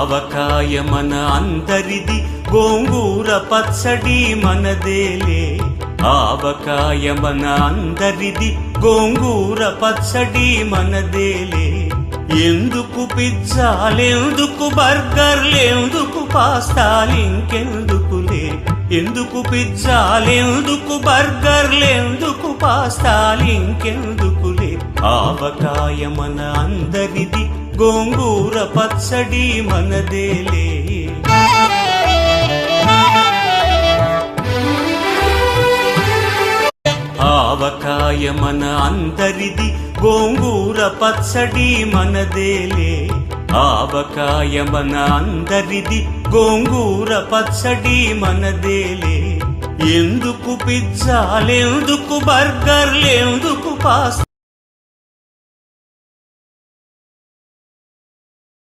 ఆవకాయ మన అందరిది, గోంగూర పచ్చడి మనదేలే. ఆవకాయ మన అందరిది, గోంగూర పచ్చడి మనదేలే. ఎందుకు పిజ్జాలెందుకు బర్గర్లెందుకు పాస్తాలింకెందుకులే. ఎందుకు పిజ్జాలెందుకు బర్గర్లెందుకు పాస్తాలింకెందుకులే. ఆవకాయ మన అందరిది, గోంగూర పచ్చడి మనదేలే. ఆవకాయ మన అందరిది, గోంగూర పచ్చడి మనదేలే. ఆవకాయ మన అందరిది, గోంగూర పచ్చడి మనదేలే. ఎందుకు పిజ్జాలెందుకు బర్గర్లెందుకు పాస్తా